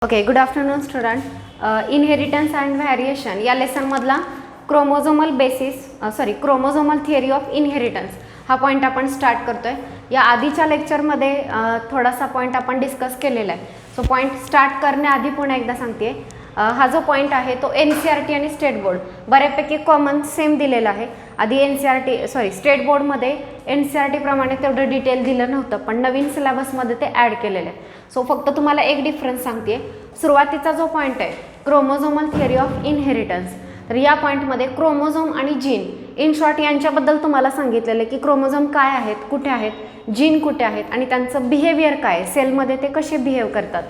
Okay, good afternoon student. Inheritance and variation या लेसनमधला chromosomal chromosomal theory of inheritance हा point आपण start करतोय. या आधीच्या लेक्चरमध्ये थोडासा पॉईंट आपण डिस्कस केलेला आहे. सो पॉईंट स्टार्ट करण्याआधी पुन्हा एकदा सांगते, हा जो पॉईंट आहे तो NCERT आणि स्टेट बोर्ड बऱ्यापैकी कॉमन सेम दिलेला आहे. आधी स्टेट बोर्डमध्ये NCERT प्रमाणे तेवढं डिटेल दिलं नव्हतं, पण नवीन सिलेबसमध्ये ते ॲड केलेलं आहे. सो फक्त तुम्हाला एक डिफरन्स सांगते. सुरुवातीचा जो पॉईंट आहे क्रोमोझोमल थिअरी ऑफ इनहेरिटन्स, तर या पॉईंटमध्ये क्रोमोझोम आणि जीन इन शॉर्ट यांच्याबद्दल तुम्हाला सांगितलेलं आहे की क्रोमोझोम काय आहेत, कुठे आहेत, जीन कुठे आहेत आणि त्यांचं बिहेवियर काय, सेलमध्ये ते कसे बिहेव करतात.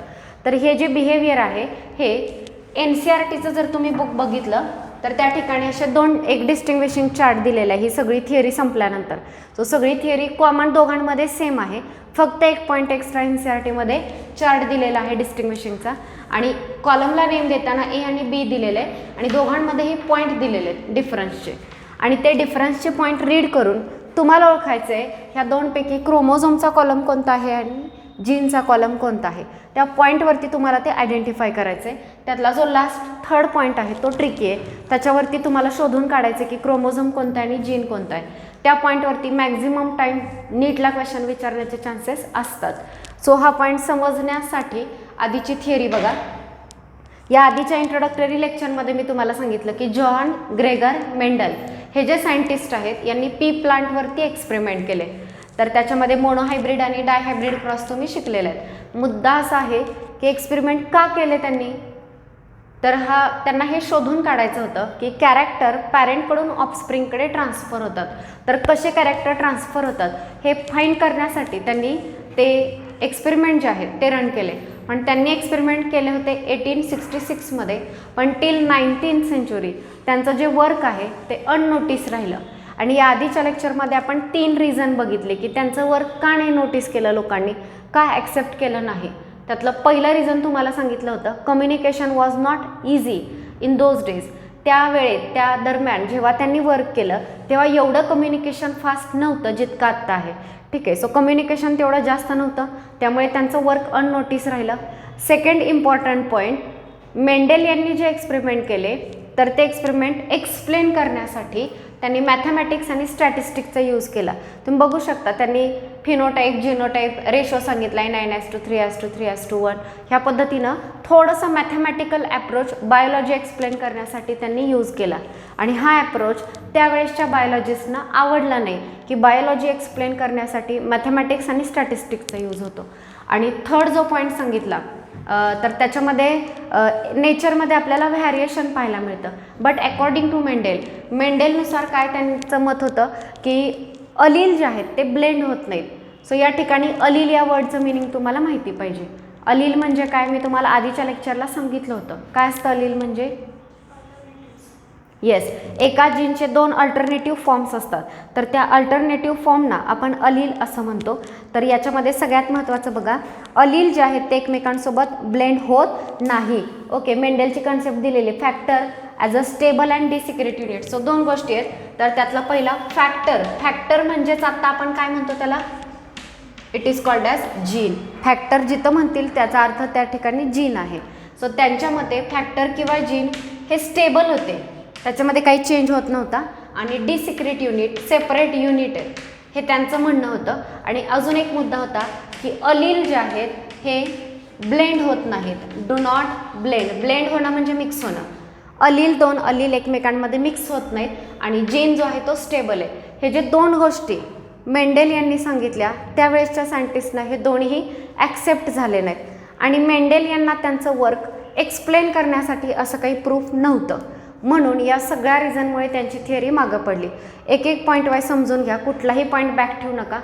तर हे जे बिहेवियर आहे हे NCERTचं जर तुम्ही बुक बघितलं तर त्या ठिकाणी असे एक डिस्टिंग्विशिंग चार्ट दिलेला आहे. ही सगळी थिअरी संपल्यानंतर सो सगळी थिअरी कॉमन दोघांमध्ये सेम आहे. फक्त एक पॉईंट एक्स्ट्रा NCERTमध्ये चार्ट दिलेला आहे डिस्टिंग्विशिंगचा आणि कॉलमला नेम देताना A आणि B दिलेले आहे आणि दोघांमध्येही पॉईंट दिलेले आहेत डिफरन्सचे. आणि ते डिफरन्सचे पॉईंट रीड करून तुम्हाला ओळखायचं आहे ह्या दोनपैकी क्रोमोझोमचा कॉलम कोणता आहे आणि जीनचा कॉलम कोणता आहे. त्या पॉईंटवरती तुम्हाला ते आयडेंटिफाय करायचं आहे. त्यातला जो लास्ट थर्ड पॉईंट आहे तो ट्रिकी आहे. त्याच्यावरती तुम्हाला शोधून काढायचं की क्रोमोझोम कोणता आहे आणि जीन कोणता आहे. त्या पॉईंटवरती मॅक्झिमम टाईम नीटला क्वेश्चन विचारण्याचे चान्सेस असतात. सो हा पॉईंट समजण्यासाठी आधीची थिअरी बघा. या आधीच्या इंट्रोडक्टरी लेक्चरमध्ये मी तुम्हाला सांगितलं की जॉन ग्रेगर मेंडल हे जे सायंटिस्ट आहेत यांनी पी प्लांटवरती एक्सपेरिमेंट केले. तर त्याच्यामध्ये मोनोहायब्रिड आणि डायहायब्रिड क्रॉस तुम्ही शिकलेले आहेत. मुद्दा असा आहे की एक्सपेरिमेंट का केले त्यांनी, तर त्यांना हे शोधून काढायचं होतं की कॅरेक्टर पॅरेंटकडून ऑफस्प्रिंगकडे ट्रान्सफर होतात. तर कसे कॅरेक्टर ट्रान्सफर होतात हे फाईंड करण्यासाठी त्यांनी ते एक्सपेरिमेंट जे आहेत ते रन केले. पण त्यांनी एक्सपेरिमेंट केले होते 1866मध्ये, पण टिल 19th सेंचुरी त्यांचं जे वर्क आहे ते अननोटीस राहिलं. आणि या आधीच्या लेक्चरमध्ये आपण 3 रिझन बघितले की त्यांचं वर्क का नाही नोटीस केलं लोकांनी, का ॲक्सेप्ट केलं नाही. त्यातलं पहिलं रिझन तुम्हाला सांगितलं होतं, communication was not easy in those days. त्या दरम्यान जेव्हा त्यांनी वर्क केलं तेव्हा एवढं कम्युनिकेशन फास्ट नव्हतं जितकं आत्ता आहे. ठीक आहे, सो कम्युनिकेशन तेवढं जास्त नव्हतं, त्यामुळे त्यांचं वर्क अननोटीस राहिलं. सेकंड इम्पॉर्टंट पॉईंट, मेंडेल यांनी जे एक्सपेरिमेंट केले तर ते एक्सपेरिमेंट एक्सप्लेन करण्यासाठी त्यांनी मॅथमॅटिक्स आणि स्टॅटिस्टिक्सचा यूज केला. तुम्ही बघू शकता त्यांनी फिनोटाईप जिनोटाईप रेशो सांगितला आहे 9:3:3:1. ह्या पद्धतीनं थोडंसं मॅथमॅटिकल ॲप्रोच बायोलॉजी एक्सप्लेन करण्यासाठी त्यांनी यूज केला. आणि हा ॲप्रोच त्यावेळेसच्या बायोलॉजिस्टना आवडला नाही की बायोलॉजी एक्सप्लेन करण्यासाठी मॅथमॅटिक्स आणि स्टॅटिस्टिक्सचा यूज होतो. आणि थर्ड जो पॉईंट सांगितला तर त्याच्यामध्ये नेचरमध्ये आपल्याला व्हॅरिएशन पाहायला मिळतं. बट अकॉर्डिंग टू मेंडेलनुसार काय त्यांचं मत होतं की अलील जे आहेत ते ब्लेंड होत नाहीत. सो या ठिकाणी अलील या वर्डचं मिनिंग तुम्हाला माहिती पाहिजे. अलील म्हणजे काय मी तुम्हाला आधीच्या लेक्चरला सांगितलं होतं. काय असतं अलील म्हणजे? येस, एका जीनचे 2 अल्टरनेटिव्ह फॉर्म्स असतात. तर त्या अल्टरनेटिव्ह फॉर्मना आपण अलील असं म्हणतो. तर याच्यामध्ये सगळ्यात महत्त्वाचं बघा, अलील जे आहेत ते एकमेकांसोबत ब्लेंड होत नाही. ओके, मेंडेलची कन्सेप्ट दिलेली factor as a stable and discrete unit. So 2 गोष्टी आहेत. तर त्यातला पहिला फॅक्टर म्हणजेच आत्ता आपण काय म्हणतो त्याला, it is called as gene. Factor जिथं म्हणतील त्याचा अर्थ त्या ठिकाणी जीन आहे. सो त्यांच्या मते फॅक्टर किंवा जीन हे स्टेबल होते, त्याच्यामध्ये काही चेंज होत नव्हता. आणि डिसिक्रेट युनिट सेपरेट युनिट आहे हे त्यांचं म्हणणं होतं. आणि अजून एक मुद्दा होता की अलील जे आहेत हे ब्लेंड होत नाहीत. डू नॉट ब्लेंड होणं म्हणजे मिक्स होणं. दोन अलील एकमेकांमध्ये मिक्स होत नाहीत आणि जीन जो आहे तो स्टेबल आहे. हे जे 2 गोष्टी मेंडेल यांनी सांगितल्या त्यावेळेसच्या सायंटिस्टना हे दोन्हीही ॲक्सेप्ट झाले नाहीत. आणि मेंडेल यांना त्यांचं वर्क एक्सप्लेन करण्यासाठी असं काही प्रूफ नव्हतं. म्हणून या सगळ्या रिझनमुळे त्यांची थिअरी मागं पडली. एक पॉईंट वाईज समजून घ्या, कुठलाही पॉईंट बॅक ठेवू नका.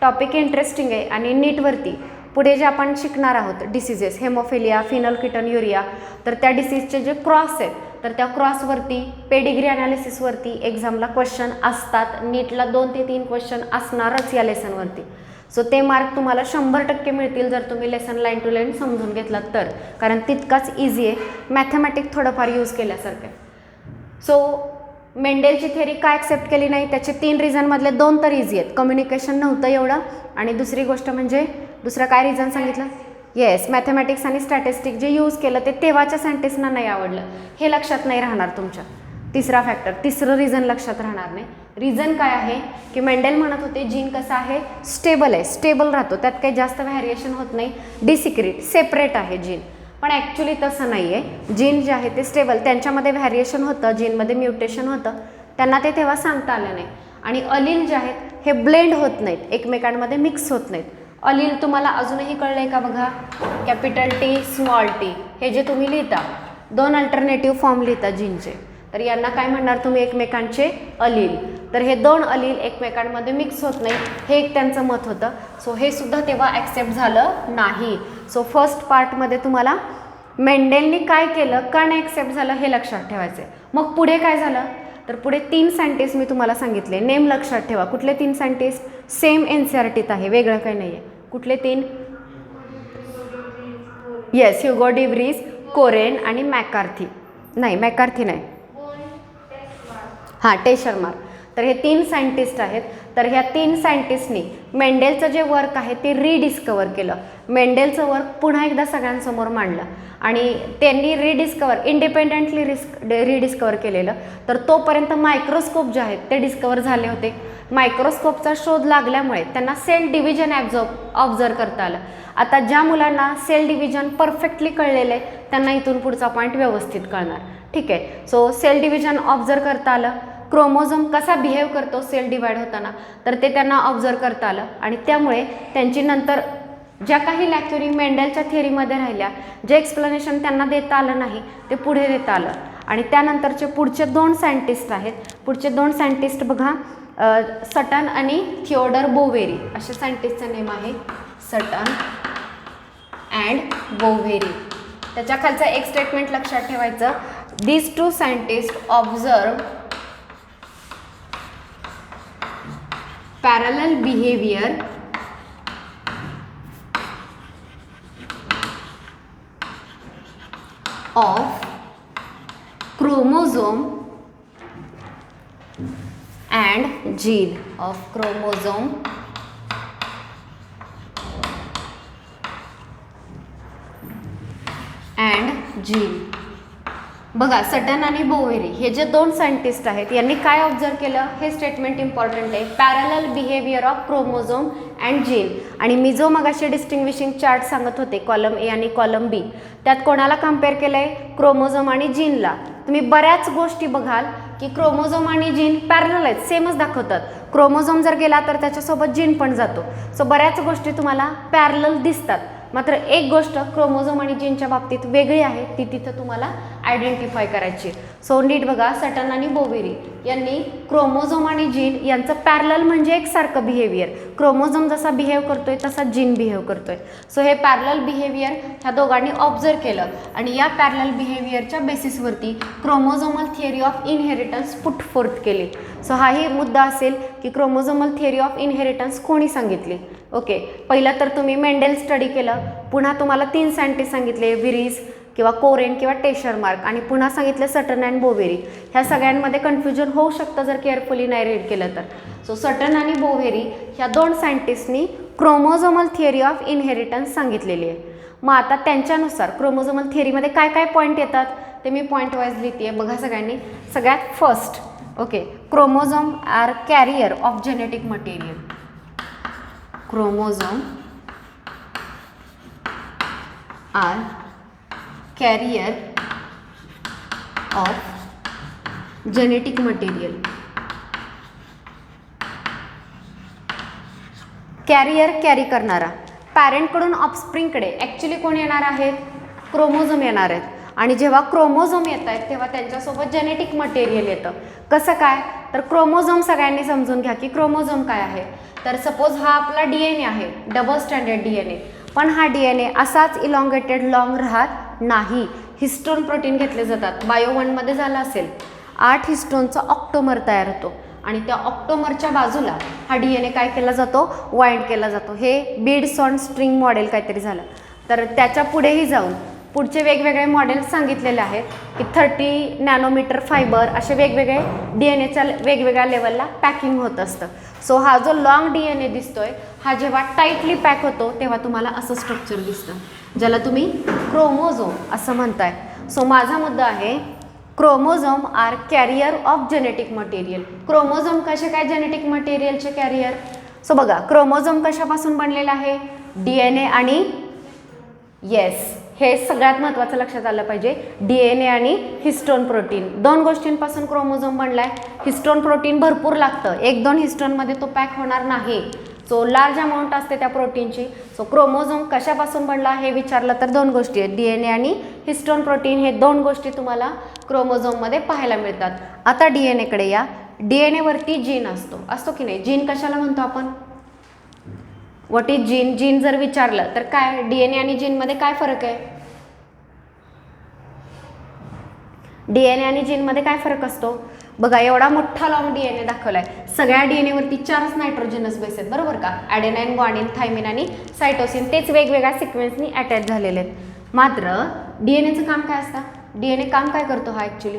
टॉपिक इंटरेस्टिंग आहे आणि नीटवरती पुढे जे आपण शिकणार आहोत डिसीजेस, हेमोफिलिया, फिनलकिटोन्युरिया, तर त्या डिसीजचे जे क्रॉस आहेत तर त्या क्रॉसवरती पेडिग्री ॲनालिसिसवरती एक्झामला क्वेश्चन असतात. नीटला 2 ते 3 क्वेश्चन असणारच या लेसनवरती. सो ते मार्क तुम्हाला 100% मिळतील जर तुम्ही लेसन लाईन टू लाईन समजून घेतलात तर, कारण तितकाच इझी आहे. मॅथमॅटिक थोडंफार यूज केल्यासारखं आहे. सो मेंडेलची थिअरी काय ॲक्सेप्ट केली नाही त्याचे 3 रिझनमधले 2 तर इझी आहेत. कम्युनिकेशन नव्हतं एवढं आणि दुसरी गोष्ट म्हणजे दुसरं काय रिझन सांगितलं, येस, मॅथमॅटिक्स आणि स्टॅटिस्टिक जे यूज केलं ते तेव्हाच्या सायंटिस्टना नाही आवडलं, हे लक्षात नाही राहणार तुमच्या. तिसरा फॅक्टर, तिसरं रिझन लक्षात राहणार नाही. रिझन काय आहे की मेंडेल म्हणत होते जीन कसं आहे, स्टेबल आहे, स्टेबल राहतो, त्यात काही जास्त व्हॅरिएशन होत नाही, डिसिक्रीट सेपरेट आहे जीन. पण ॲक्च्युली तसं नाही आहे. जीन जे आहे ते स्टेबल, त्यांच्यामध्ये व्हॅरिएशन होतं, जीनमध्ये म्युटेशन होतं, त्यांना ते तेव्हा सांगता आलं नाही. आणि अलील जे आहेत हे ब्लेंड होत नाहीत, एकमेकांमध्ये मिक्स होत नाहीत. अलील तुम्हाला अजूनही कळलं आहे का बघा, कॅपिटल टी स्मॉल टी, हे जे तुम्ही लिहिता, दोन अल्टरनेटिव्ह फॉर्म लिहिता जीनचे, तर यांना काय म्हणणार तुम्ही, एकमेकांचे अलील. तर हे दोन अलील एकमेकांमध्ये मिक्स होत नाही, हे एक त्यांचं मत होतं. सो हे सुद्धा तेव्हा ॲक्सेप्ट झालं नाही. सो फर्स्ट पार्टमध्ये तुम्हाला मेंडेलनी काय केलं, का नाही ॲक्सेप्ट झालं हे लक्षात ठेवायचं आहे. मग पुढे काय झालं, तर पुढे 3 सायंटिस्ट मी तुम्हाला सांगितले, नेम लक्षात ठेवा. कुठले 3 सायंटिस्ट, सेम NCERTत आहे, वेगळं काही नाही आहे. कुठले 3? येस, ह्युगो डी व्रीज, कोरेन आणि मॅकार्थी. नाही, मॅकार्थी नाही, हां, टेशरमार. तर हे 3 सायंटिस्ट आहेत. तर ह्या 3 सायंटिस्टनी मेंडेलचं जे वर्क आहे ते रिडिस्कवर केलं. मेंडेलचं वर्क पुन्हा एकदा सगळ्यांसमोर मांडलं आणि त्यांनी इंडिपेंडेंटली रिडिस्कवर केलेलं. तर तोपर्यंत मायक्रोस्कोप जे आहेत ते डिस्कवर झाले होते. मायक्रोस्कोपचा शोध लागल्यामुळे त्यांना सेल डिव्हिजन ऑब्झर्व करता आलं. आता ज्या मुलांना सेल डिव्हिजन परफेक्टली कळलेलं आहे त्यांना इथून पुढचा पॉईंट व्यवस्थित कळणार. ठीक आहे. सो सेल डिव्हिजन ऑब्झर्व करता आलं. क्रोमोझोम कसा बिहेव करतो सेल डिवाइड होताना, तर ते त्यांना ऑब्झर्व करता आलं आणि त्यामुळे त्यांची नंतर ज्या काही लॅक्युरी मेंडेलच्या थिअरीमध्ये राहिल्या, जे एक्सप्लेनेशन त्यांना देता आलं नाही ते पुढे देता आलं. आणि त्यानंतरचे पुढचे 2 सायंटिस्ट आहेत. पुढचे 2 सायंटिस्ट बघा, सटन आणि थिओडर बोवेरी असे सायंटिस्टचं नेम आहे, सटन अँड बोवेरी. त्याच्या खालचं एक स्टेटमेंट लक्षात ठेवायचं, these 2 scientist observe parallel behavior of chromosome and gene, of chromosome and gene. बघा, सटन आणि बोवेरी हे जे 2 सायंटिस्ट आहेत यांनी काय ऑब्झर्व केलं, हे स्टेटमेंट इम्पॉर्टंट आहे. Parallel behaviour of chromosome and gene. आणि मी जो मगाशी डिस्टिंग्विशिंग चार्ट सांगत होते, कॉलम ए आणि कॉलम बी, त्यात कोणाला कम्पेअर केलं आहे, क्रोमोझोम आणि जीनला. तुम्ही बऱ्याच गोष्टी बघाल की क्रोमोझोम आणि जीन पॅरलल आहेत, सेमच दाखवतात. क्रोमोझोम जर गेला तर त्याच्यासोबत जीन पण जातो. सो बऱ्याच गोष्टी तुम्हाला पॅरलल दिसतात. मात्र एक गोष्ट क्रोमोझोम आणि जीनच्या बाबतीत वेगळी आहे, ती तिथं तुम्हाला आयडेंटिफाय करायची. सो नीट बघा, सटन आणि बोवेरी यांनी क्रोमोझोम आणि जीन यांचं पॅरलल म्हणजे एकसारखं बिहेवियर, क्रोमोझोम जसा बिहेव करतोय तसा जीन बिहेव करतोय. सो हे पॅरलल बिहेवियर ह्या दोघांनी ऑब्झर्व केलं आणि या पॅरलल बिहेवियरच्या बेसिसवरती chromosomal theory of inheritance put forth केली. सो हाही मुद्दा असेल की क्रोमोझोमल थिअरी ऑफ इनहेरिटन्स कोणी सांगितली. ओके, पहिलं तर तुम्ही मेंडेल स्टडी केलं, पुन्हा तुम्हाला 3 सायंटिस्ट सांगितले, व्हिरीज किंवा कोरेन किंवा टेशरमार्क, आणि पुन्हा सांगितले सटन अँड बोवेरी. ह्या सगळ्यांमध्ये कन्फ्युजन होऊ शकतं जर केअरफुली नाही रीड केलं तर. सो सटन आणि बोवेरी ह्या 2 सायंटिस्टनी क्रोमोझोमल थिअरी ऑफ इनहेरिटन्स सांगितलेली आहे. मग आता त्यांच्यानुसार क्रोमोझोमल थिअरीमध्ये काय काय पॉईंट येतात ते मी पॉईंट वाईज लिहिते आहे, बघा सगळ्यांनी. सगळ्यात first, okay, chromosome are carrier of genetic material. Chromosome are carrier of genetic material. Carrier carry करणारा, पॅरेंटकडून ऑफस्प्रिंगकडे ॲक्च्युली कोण येणार आहेत, क्रोमोझोम येणार आहेत. आणि जेव्हा क्रोमोझोम येत आहेत तेव्हा त्यांच्यासोबत जेनेटिक मटेरियल येतं. कसं काय, तर क्रोमोझोम सगळ्यांनी समजून घ्या की क्रोमोझोम काय आहे. तर सपोज हा आपला DNA आहे, डबल स्टँडर्ड DNA, पण हा DNA असाच इलॉंगेटेड लॉंग राहत नाही. हिस्टोन प्रोटीन घेतले जातात. बायो 1मध्ये झालं असेल, 8 हिस्टोनचा ऑक्टोमर तयार होतो आणि त्या ऑक्टोमरच्या बाजूला हा DNA काय केला जातो, वाइंड केला जातो. हे बीड्स ऑन स्ट्रिंग मॉडेल काहीतरी झालं. तर त्याच्या पुढेही जाऊन पुढचे वेगवेगळे मॉडेल्स सांगितलेले आहेत की 30 नॅनोमीटर फायबर असे वेगवेगळे DNAच्या वेगवेगळ्या लेवलला पॅकिंग होत असतं. सो हा जो लॉंग DNA दिसतोय हा जेव्हा टाईटली पॅक होतो तेव्हा तुम्हाला असं स्ट्रक्चर दिसतं. ज्याला तुम्ही क्रोमोझोम असं म्हणताय. सो माझा मुद्दा आहे chromosome are carrier of genetic material. Chromosome कसे काय जेनेटिक मटेरियलचे कॅरियर? सो बघा क्रोमोझोम कशापासून बनलेला आहे? DNA आणि येस, हे सगळ्यात महत्त्वाचं लक्षात आलं पाहिजे. DNA आणि हिस्टोन प्रोटीन, दोन गोष्टींपासून क्रोमोझोम बनलाय. हिस्टोन प्रोटीन भरपूर लागतं, 1-2 हिस्टोनमध्ये तो पॅक होणार नाही. सो लार्ज अमाऊंट असते त्या प्रोटीनची. सो क्रोमोझोम कशापासून बनला हे विचारलं तर दोन गोष्टी आहेत, DNA आणि हिस्टोन प्रोटीन. हे दोन गोष्टी तुम्हाला क्रोमोझोममध्ये पाहायला मिळतात. आता DNAकडे या. DNA वरती जीन असतो की नाही? जीन कशाला म्हणतो आपण? What is gene? जीन जर विचारलं तर काय DNA आणि जीनमध्ये काय फरक आहे? DNA आणि जीनमध्ये काय फरक असतो? बघा एवढा मोठा लॉंग DNA दाखवलाय. सगळ्या DNA वरती 4च नायट्रोजनस बेस आहेत, बरोबर का? ॲडेनाइन, ग्वानिन, थायमिन आणि सायटोसिन. तेच वेगवेगळ्या सिक्वेन्सनी अटॅच झालेले आहेत. मात्र DNAचं काम काय असतं? DNA काम काय करतो हा ॲक्च्युली?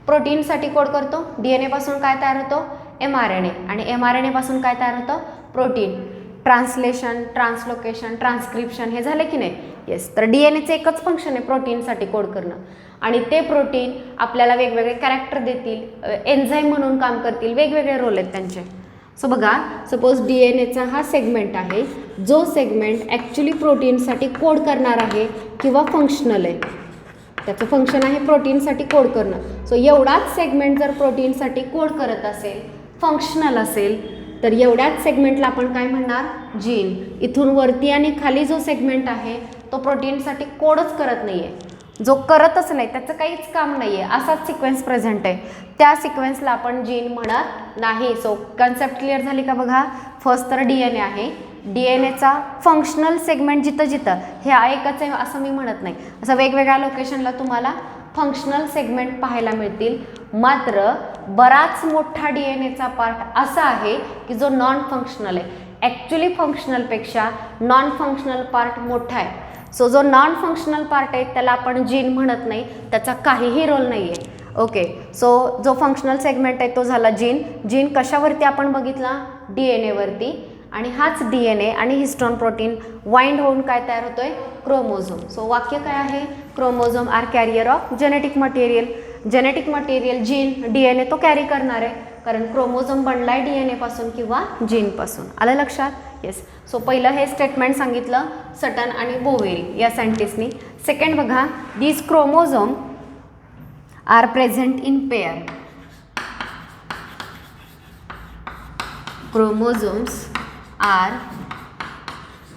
प्रोटीनसाठी कोड करतो. DNA पासून काय तयार होतो? mRNA. आणि mRNA पासून काय तयार होतं? प्रोटीन. ट्रान्सलेशन, ट्रान्सलोकेशन, ट्रान्सक्रिप्शन हे झाले की नाही? येस. तर DNAचं एकच फंक्शन आहे प्रोटीनसाठी कोड करणं. आणि ते प्रोटीन आपल्याला वेगवेगळे कॅरेक्टर देतील, एन्झाईम म्हणून काम करतील, वेगवेगळे रोल आहेत त्यांचे. सो बघा सपोज DNAचा हा सेगमेंट आहे, जो सेगमेंट ॲक्च्युली प्रोटीनसाठी कोड करणार आहे किंवा फंक्शनल आहे. त्याचं फंक्शन आहे प्रोटीनसाठी कोड करणं. सो एवढाच सेगमेंट जर प्रोटीनसाठी कोड करत असेल, फंक्शनल असेल, तर एवढ्याच सेगमेंटला आपण काय म्हणणार? जीन. इथून वरती आणि खाली जो सेगमेंट आहे तो प्रोटीनसाठी कोडच करत नाही आहे, जो करतच नाही, त्याचं काहीच काम नाही आहे, असाच सिक्वेन्स प्रेझेंट आहे, त्या सिक्वेन्सला आपण जीन म्हणत नाही. सो कन्सेप्ट क्लिअर झाली का? बघा फर्स्ट तर DNA आहे. DNAचा फंक्शनल सेगमेंट जिथं जिथं हे एकच आहे असं मी म्हणत नाही, असं वेगवेगळ्या लोकेशनला तुम्हाला फंक्शनल सेगमेंट पाहायला मिळतील. मात्र बराच मोठा DNAचा पार्ट असा आहे की जो नॉन फंक्शनल आहे. ॲक्च्युली फंक्शनलपेक्षा नॉन फंक्शनल पार्ट मोठा आहे. सो जो नॉन फंक्शनल पार्ट आहे त्याला आपण जीन म्हणत नाही, त्याचा काहीही रोल नाही आहे. ओके. सो जो फंक्शनल सेगमेंट आहे तो झाला जीन. जीन कशावरती आपण बघितला? DNA वरती. आणि हाच DNA आणि हिस्टोन प्रोटीन वाइंड होऊन काय तयार होतोय? क्रोमोझोम. सो वाक्य काय आहे? Chromosome are carrier of genetic material. Genetic material gene, DNA तो कॅरी करणार आहे, कारण क्रोमोझोम बनलाय DNA पासून किंवा जीनपासून. आलं लक्षात? येस. सो पहिलं हे स्टेटमेंट सांगितलं सटन आणि बोवेरी या सायंटिस्टनी. सेकंड बघा, these chromosome are present in pair. Chromosomes are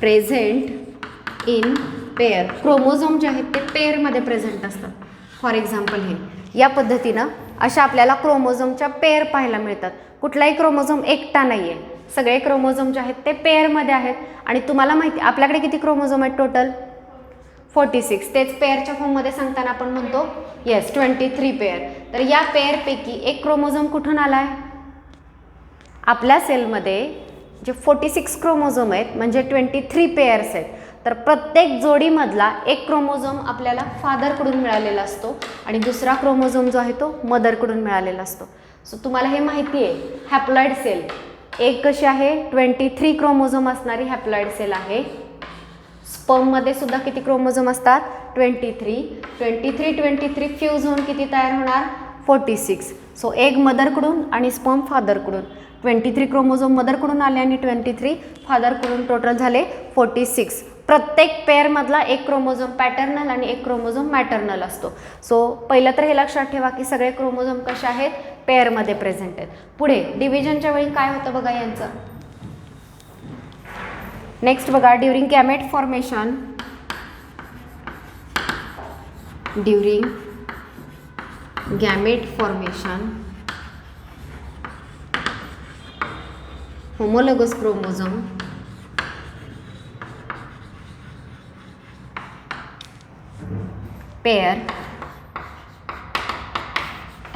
present in pair. Chromosome जे आहेत ते पेअरमध्ये प्रेझेंट असतात. फॉर एक्झाम्पल हे या पद्धतीनं अशा आपल्याला क्रोमोझोमच्या पेअर पाहायला मिळतात. कुठलाही क्रोमोझोम एकटा नाही आहे, सगळे क्रोमोझोम जे आहेत ते पेअरमध्ये आहेत. आणि तुम्हाला माहिती आपल्याकडे किती क्रोमोझोम आहेत टोटल? 46. तेच पेअरच्या फॉर्ममध्ये सांगताना आपण म्हणतो येस 23 पेअर. तर या पेअरपैकी एक क्रोमोझोम कुठून आला आहे? आपल्या सेलमध्ये जे 46 क्रोमोझोम आहेत म्हणजे 23 पेअर्स आहेत. तर प्रत्येक जोडीमधला एक क्रोमोझोम आपल्याला फादरकडून मिळालेला असतो आणि दुसरा क्रोमोझोम जो आहे तो मदरकडून मिळालेला असतो. सो तुम्हाला हे माहिती आहे, हॅप्लॉइड सेल एक कशी आहे? 23 क्रोमोझोम असणारी हॅप्लॉइड सेल आहे. स्पर्ममध्ये सुद्धा किती क्रोमोझोम असतात? 23 फ्यूज होऊन किती तयार होणार? 46. सो एक मदरकडून आणि स्पर्म फादरकडून. 23 क्रोमोझोम मदरकडून आले आणि 23 फादरकडून, टोटल झाले 46. प्रत्येक पेअरमधला एक क्रोमोझोम पॅटर्नल आणि एक क्रोमोझोम मॅटर्नल असतो. सो पहिलं तर हे लक्षात ठेवा की सगळे क्रोमोझोम कसे आहेत? पेअरमध्ये प्रेझेंट आहेत. पुढे डिव्हिजनच्या वेळी काय होतं बघा यांचं. नेक्स्ट बघा, during gamete formation. During gamete formation homologous chromosome pair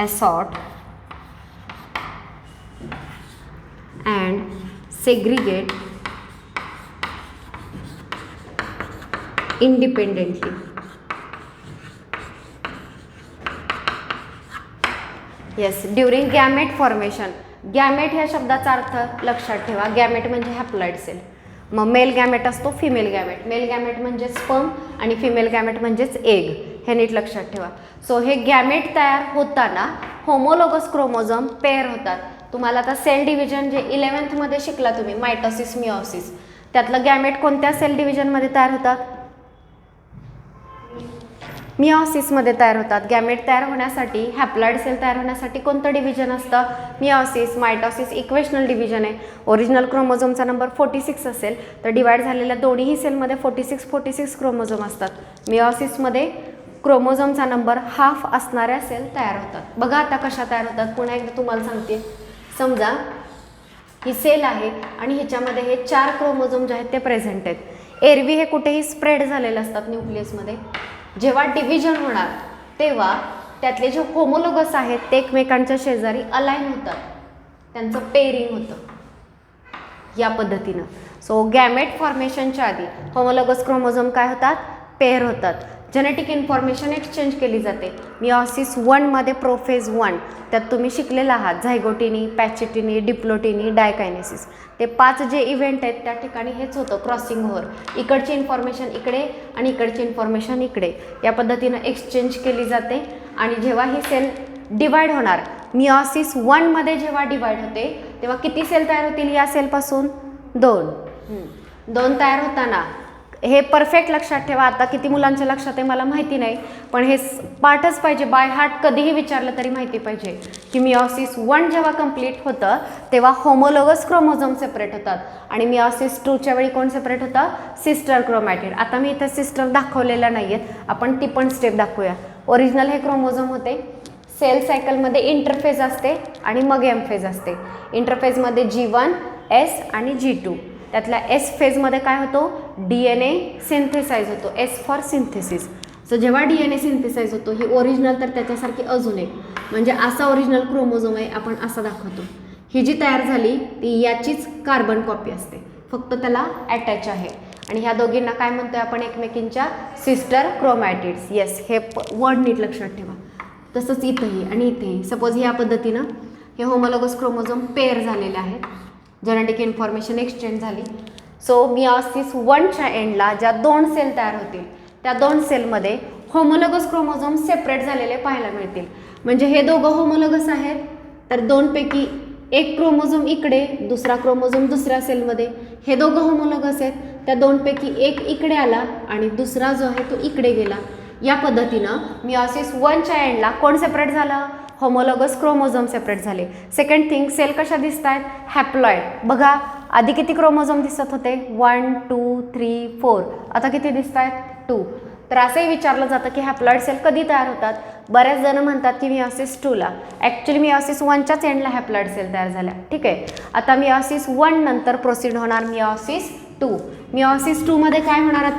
assort and segregate independently. Yes, during gamete formation. Gamete ह्या शब्दाचा अर्थ लक्षात ठेवा. गॅमेट म्हणजे हॅप्लॉइड सेल. मग मेल गॅमेट असतो, फिमेल गॅमेट. मेल गॅमेट म्हणजे स्पर्म आणि फिमेल गॅमेट म्हणजेच एग. हे नीट लक्षात ठेवा. सो हे गॅमेट तयार होताना होमोलोगस क्रोमोझोम पेअर होतात. तुम्हाला आता सेल डिव्हिजन जे 11th मध्ये शिकला तुम्ही, मायटोसिस मिओसिस, त्यातलं गॅमेट कोणत्या सेल डिव्हिजनमध्ये तयार होतात? मिओसिसमध्ये तयार होतात. गॅमेट तयार होण्यासाठी, हॅप्लॉइड सेल तयार होण्यासाठी कोणतं डिव्हिजन असतं? मिओसिस. मायटोसिस इक्वेशनल डिव्हिजन आहे. ओरिजिनल क्रोमोझोमचा नंबर 46 असेल तर डिवाइड झालेल्या दोन्ही सेलमध्ये 46 क्रोमोझोम असतात. मिओसिसमध्ये क्रोमोझोमचा नंबर हाफ असणाऱ्या सेल तयार होतात. बघा आता कशा तयार होतात, पुन्हा एकदा तुम्हाला सांगते. समजा ही सेल आहे आणि ह्याच्यामध्ये हे 4 क्रोमोझोम जे आहेत ते प्रेझेंट आहेत. एरवी हे कुठेही स्प्रेड झालेले असतात न्यूक्लियसमध्ये. जेव्हा डिव्हिजन होणार तेव्हा त्यातले जे होमोलोगस आहेत ते एकमेकांच्या शेजारी अलाइन होतात, त्यांचं पेअरिंग होतं या पद्धतीनं. सो गॅमेट फॉर्मेशनच्या आधी होमोलोगस क्रोमोझोम काय होतात? पेअर होतात. जेनेटिक इन्फॉर्मेशन एक्सचेंज केली जाते. मिओसिस 1 मध्ये प्रोफेज 1 त्यात तुम्ही शिकलेला आहात, झायगोटिनी, पॅचिटिनी, डिप्लोटिनी, डायकायनेसिस. ते 5 जे इव्हेंट आहेत त्या ठिकाणी हेच होतं, क्रॉसिंग ओव्हर. इकडची इन्फॉर्मेशन इकडे आणि इकडची इन्फॉर्मेशन इकडे या पद्धतीनं एक्सचेंज केली जाते. आणि जेव्हा ही सेल डिवाइड होणार, मिओसिस 1 मध्ये जेव्हा डिवाइड होते तेव्हा किती सेल तयार होतील या सेलपासून? 2 तयार होताना हे परफेक्ट लक्षात ठेवा. आता किती मुलांच्या लक्षात आहे मला माहिती नाही, पण हे पार्टच पाहिजे, बाय हार्ट कधीही विचारलं तरी माहिती पाहिजे की मिओसिस 1 जेव्हा कंप्लीट होतं तेव्हा होमोलोगस क्रोमोझोम सेपरेट होतात आणि मिओसिस 2च्या वेळी कोण सेपरेट होतं? Sister chromatid. आता मी इथं सिस्टर दाखवलेल्या नाही आहेत, आपण ती पण स्टेप दाखवूया. ओरिजिनल हे क्रोमोझोम होते. सेल सायकलमध्ये इंटरफेज असते आणि मग एम फेज असते. इंटरफेजमध्ये G1, S आणि G2. त्यातल्या एस फेजमध्ये काय होतो? DNA सिंथेसाइज होतो. S for synthesis. सो जेव्हा DNA सिंथेसाइज होतो, ही ओरिजिनल तर त्याच्यासारखी अजून एक, म्हणजे असा ओरिजिनल क्रोमोझोम आहे, आपण असा दाखवतो. ही जी तयार झाली ती याचीच कार्बन कॉपी असते, फक्त त्याला अटॅच आहे. आणि ह्या दोघींना काय म्हणतोय आपण? एकमेकींच्या सिस्टर क्रोमॅटिड्स. येस, हे वर्ड नीट लक्षात ठेवा. तसंच इथंही आणि इथेही सपोज ह्या पद्धतीनं हे होमोलोगस क्रोमोझोम पेअर झालेले आहेत, जेनेटिक इन्फॉर्मेशन एक्सचेंज झाली. सो मिओसिस 1च्या एंडला ज्या 2 सेल तयार होतील त्या 2 सेलमध्ये होमोलोगस क्रोमोझोम सेपरेट झालेले पाहायला मिळतील. म्हणजे हे दोघं होमोलोगस आहेत तर 2 पैकी एक क्रोमोझोम इकडे, दुसरा क्रोमोझोम दुसऱ्या सेलमध्ये. हे दोघं होमोलोगस आहेत, त्या 2 पैकी एक इकडे आला आणि दुसरा जो आहे तो इकडे गेला. या पद्धतीनं मिओसिस 1च्या एंडला कोण सेपरेट झालं? होमोलोगस क्रोमोझोम सेपरेट झाले. सेकंड थिंग, सेल कशा दिसत आहेत? हॅप्लॉइड. बघा आधी किती क्रोमोझोम दिसत होते? 1 2 3 4. आता किती दिसत आहेत? 2. तर असंही विचारलं जातं की हॅप्लॉइड सेल कधी तयार होतात? बऱ्याच जण म्हणतात की मिओसिस 2ला. ॲक्च्युली मिओसिस 1च्याच एंडला हॅप्लॉइड सेल तयार झाल्या. ठीक आहे, आता मिओसिस 1 नंतर प्रोसीड होणार मिओसिस 2. मिओसिस 2 मध्ये काय होणार?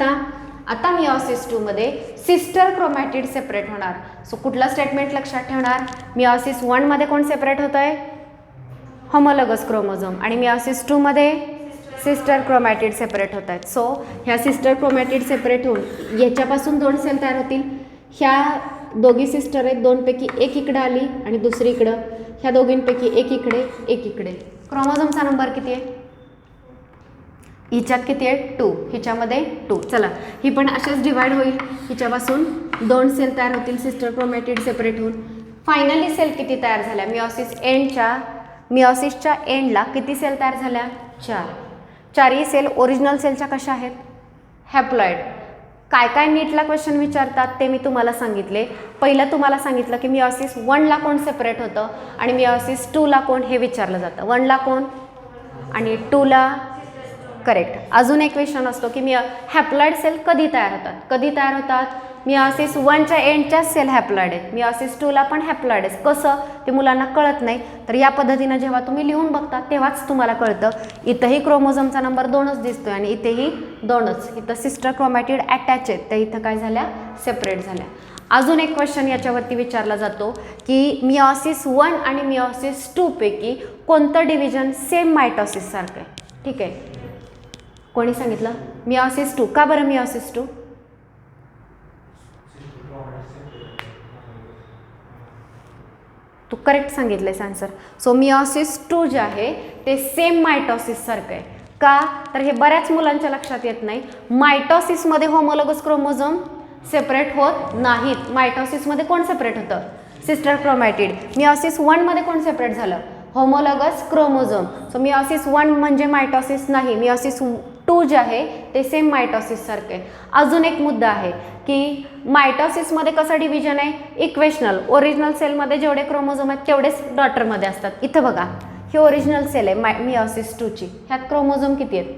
आता मिओसिस 2 मध्ये सिस्टर क्रोमॅटिड सेपरेट होणार. सो कुठला स्टेटमेंट लक्षात ठेवणार? मिओसिस 1 मध्ये कोण सेपरेट होत आहे? Homologous chromosome. आणि मिओसिस 2 मध्ये सिस्टर क्रोमॅटिड सेपरेट होत आहेत. सो ह्या सिस्टर क्रोमॅटिड सेपरेट होऊन याच्यापासून 2 सेल तयार होतील. ह्या दोघी सिस्टर आहेत, 2 पैकी एक इकडे आली आणि दुसरी इकडं. ह्या दोघींपैकी एक इकडे, एक इकडे. क्रोमोझोमचा नंबर किती आहे? हिच्यात किती आहे? 2. हिच्यामध्ये 2. चला, ही पण अशाच डिवाइड होईल. हिच्यापासून 2 सेल तयार होतील सिस्टर क्रोमॅटिड सेपरेट होऊन. फायनली सेल किती तयार झाल्या? मिओसिसच्या एंडला किती सेल तयार झाल्या? 4. 4ही सेल ओरिजिनल सेलच्या कशा आहेत? हॅप्लॉइड. काय काय नीटला क्वेश्चन विचारतात ते मी तुम्हाला सांगितले. पहिलं तुम्हाला सांगितलं की मिओसिस 1ला कोण सेपरेट होतं आणि मिओसिस 2ला कोण हे विचारलं जातं. 1ला कोण आणि 2ला करेक्ट. अजून एक क्वेश्चन असतो की हॅप्लॉइड सेल कधी तयार होतात? मिओसिस 1च्या एंडच्या सेल हॅप्लॉइड आहेत, मिओसिस 2ला पण हॅप्लॉइड आहेत. कसं ते मुलांना कळत नाही, तर या पद्धतीनं जेव्हा तुम्ही लिहून बघता तेव्हाच तुम्हाला कळतं. इथंही क्रोमोझोमचा नंबर 2च दिसतोय आणि इथेही 2च. इथं सिस्टर क्रोमॅटिड अटॅच आहेत, तर इथं काय झाल्या? सेपरेट झाल्या. अजून एक क्वेश्चन याच्यावरती विचारला जातो की मिओसिस 1 आणि मिओसिस 2 पैकी कोणतं डिव्हिजन सेम मायटोसिस सारखं आहे? ठीक आहे, कोणी सांगितलं? मिओसिस 2. का बरं मिओसिस 2? तू करेक्ट सांगितलंयस आन्सर. सो मिओसिस 2 जे आहे ते सेम मायटोसिस सारखं आहे. का तर हे बऱ्याच मुलांच्या लक्षात येत नाही. मायटॉसिसमध्ये होमोलॉगस क्रोमोझोम सेपरेट होत नाहीत. मायटॉसिसमध्ये कोण सेपरेट होतं? Sister chromatid. मिओसिस 1 मध्ये कोण सेपरेट झालं? Homologous chromosome. सो मिओसिस 1 म्हणजे मायटॉसिस नाही. मिओसिस 2 जे आहे ते सेम मायटॉसिस सारखे. अजून एक मुद्दा आहे की मायटॉसिसमध्ये कसं डिव्हिजन आहे? इक्वेशनल. ओरिजिनल सेलमध्ये जेवढे क्रोमोझोम आहेत तेवढेच डॉटरमध्ये असतात. इथं बघा, ही ओरिजिनल सेल आहे मिओसिस 2 ची. ह्यात क्रोमोझोम किती आहेत?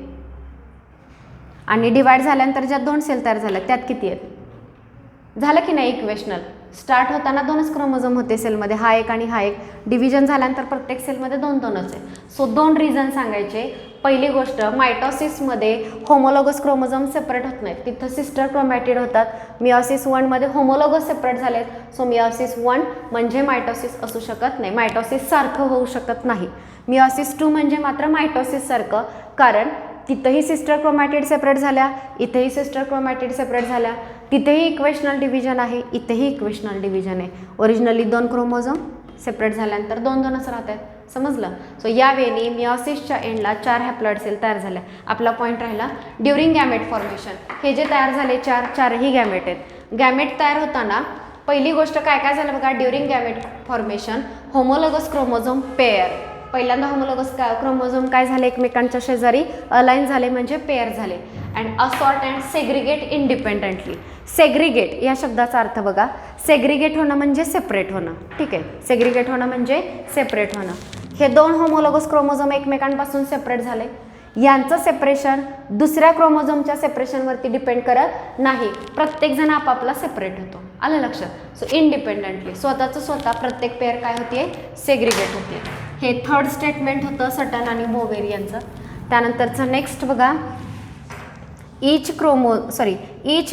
आणि डिवाइड झाल्यानंतर ज्या 2 सेल तयार झाल्या त्यात किती आहेत? झालं की नाही इक्वेशनल? स्टार्ट होताना 2च क्रोमोझोम होते सेलमध्ये, हा एक आणि हा एक. डिव्हिजन झाल्यानंतर प्रत्येक सेलमध्ये 2-2च आहे. सो 2 रिझन सांगायचे. पहिली गोष्ट, मायटॉसिसमध्ये होमोलॉगस क्रोमोझोम सेपरेट होत नाहीत, तिथं सिस्टर क्रोमॅटिड होतात. मिओसिस 1 मध्ये होमोलॉगस सेपरेट झालेत. सो मिओसिस 1 म्हणजे मायटॉसिस असू शकत नाही, मायटॉसिस सारखं होऊ शकत नाही. मिओसिस 2 म्हणजे मात्र मायटॉसिस सारखं, कारण तिथंही सिस्टर क्रोमॅटिड सेपरेट झाल्या, इथेही सिस्टर क्रोमॅटिड सेपरेट झाल्या, तिथेही इक्वेशनल डिव्हिजन आहे, इथेही इक्वेशनल डिव्हिजन आहे. ओरिजिनली 2 क्रोमोझोम सेपरेट झाल्यानंतर 2-2च राहतात. समजलं? सो यावेळी मिओसिसच्या एंडला 4 हॅप्लॉइड सेल तयार झाल्या. आपला पॉईंट राहिला ड्युरिंग गॅमेट फॉर्मेशन. हे जे तयार झाले 4ही गॅमेट आहेत. गॅमेट तयार होताना पहिली गोष्ट काय काय झालं बघा? During gamete formation homologous chromosome pair. पहिल्यांदा होमोलॉगस क्रोमोझोम काय झाले? एकमेकांच्या शेजारी अलाइन झाले म्हणजे पेअर झाले. And assort and segregate independently. Segregate या शब्दाचा अर्थ बघा. सेग्रिगेट होणं म्हणजे सेपरेट होणं. ठीक आहे, सेग्रिगेट होणं म्हणजे सेपरेट होणं. हे 2 होमोलॉगस क्रोमोझोम एकमेकांपासून सेपरेट झाले. यांचं सेपरेशन दुसऱ्या क्रोमोझोमच्या सेपरेशनवरती डिपेंड करत नाही. प्रत्येकजण आपापला सेपरेट होतो. आलं लक्षात? सो इंडिपेंडेंटली स्वतः प्रत्येक पेअर काय होते? सेग्रिगेट होते. हे 3rd स्टेटमेंट होतं सटन आणि बोवेरी यांचं. त्यानंतरचं नेक्स्ट बघा. each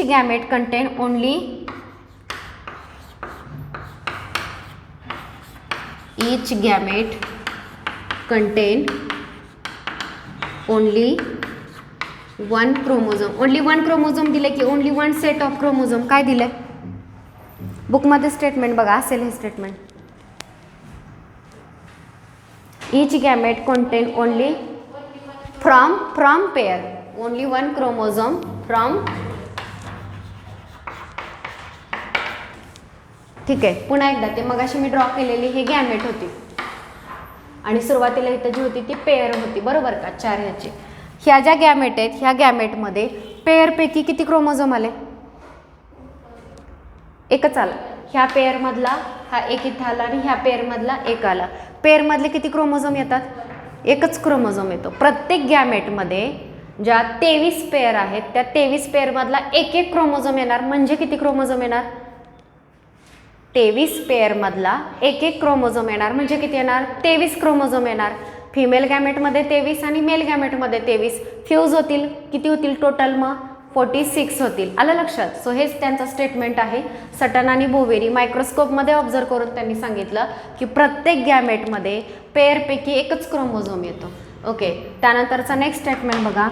gamete contain only each gamete contain only one chromosome. only one chromosome दिले की only one set of chromosome काय दिले? बुकमध्ये स्टेटमेंट बघा, असेल हे statement. each gamete contain only from pair only one chromosome from. ठीक आहे, पुन्हा एकदा ते मगाशी मी ड्रॉ केलेली हे गॅमेट होती आणि सुरुवातीला इथं जी होती ती पेअर होती, बरोबर का? 4 ह्याची. ह्या ज्या गॅमेट आहेत ह्या गॅमेटमध्ये पेअरपैकी किती क्रोमोझोम आले? एकच आला. ह्या पेअरमधला हा एक इथं आला आणि ह्या पेअरमधला एक आला. पेअरमधले किती क्रोमोझोम येतात? एकच क्रोमोझोम येतो. प्रत्येक गॅमेटमध्ये ज्या 23 पेअर आहेत त्या 23 पेअरमधला एक क्रोमोझोम येणार. म्हणजे किती क्रोमोझोम येणार? 23 पेअरमधला एक क्रोमोझोम येणार म्हणजे किती येणार? 23 क्रोमोझोम येणार. फिमेल गॅमेटमध्ये 23 आणि मेल गॅमेटमध्ये 23 फ्यूज होतील. किती होतील टोटल? मग 46 होतील. आलं लक्षात? सो हेच त्यांचं स्टेटमेंट आहे. सटन आणि बोवेरी मायक्रोस्कोपमध्ये ऑब्झर्व करून त्यांनी सांगितलं की प्रत्येक गॅमेटमध्ये पेअरपैकी एकच क्रोमोझोम येतो. ओके, त्यानंतरचा नेक्स्ट स्टेटमेंट बघा.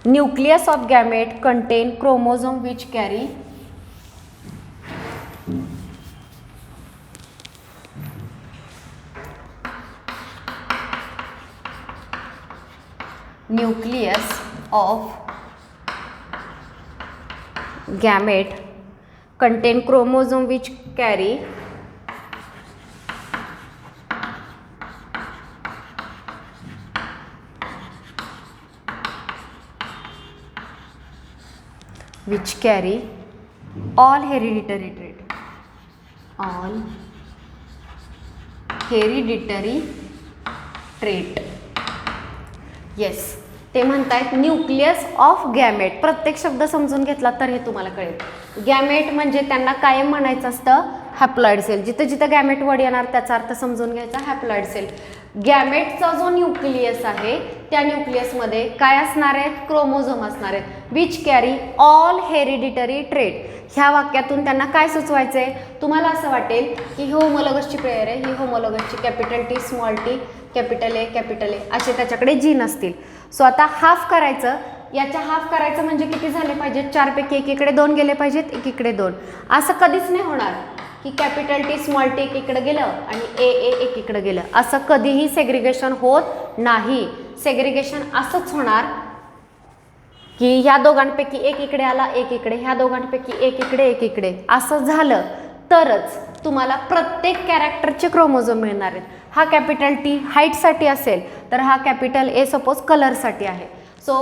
Nucleus of gamete content chromosome which carry nucleus of gamete contain chromosome which carry all hereditary trait. all hereditary trait. Yes, ते म्हणतायत न्यूक्लियस ऑफ गॅमेट. प्रत्येक शब्द समजून घेतला तर हे तुम्हाला कळेल. गॅमेट म्हणजे त्यांना कायम म्हणायचं असतं हॅप्लॉइड सेल. जिथं जिथं गॅमेट वर्ड येणार त्याचा अर्थ समजून घ्यायचा हॅप्लॉइड सेल. गॅमेटचा जो न्यूक्लियस आहे त्या न्यूक्लियसमध्ये काय असणार आहेत? क्रोमोझोम असणार आहेत. Which carry all hereditary trait. ह्या वाक्यातून त्यांना काय सुचवायचं आहे? तुम्हाला असं वाटेल की ही होमोलॉगसची पेअर आहे, ही होमोलॉगसची capital T small T capital A असे त्याच्याकडे जीन असतील. सो आता हाफ करायचं. याच्या हाफ करायचं म्हणजे किती झाले पाहिजेत? 4 पैकी एकीकडे 2 गेले पाहिजेत, एकीकडे 2. असं कधीच नाही होणार की कॅपिटल टी स्मॉल टी एकीकडे गेलं आणि ए एकीकडे गेलं. असं कधीही सेग्रिगेशन होत नाही. सेग्रिगेशन असंच होणार की ह्या दोघांपैकी एक इकडे आला, एक इकडे, ह्या दोघांपैकी एक इकडे, एक इकडे, असं झालं तरच तुम्हाला प्रत्येक कॅरेक्टरचे क्रोमोझोम मिळणार आहेत. हा कॅपिटल टी हाईटसाठी असेल तर हा कॅपिटल ए सपोज कलरसाठी आहे. सो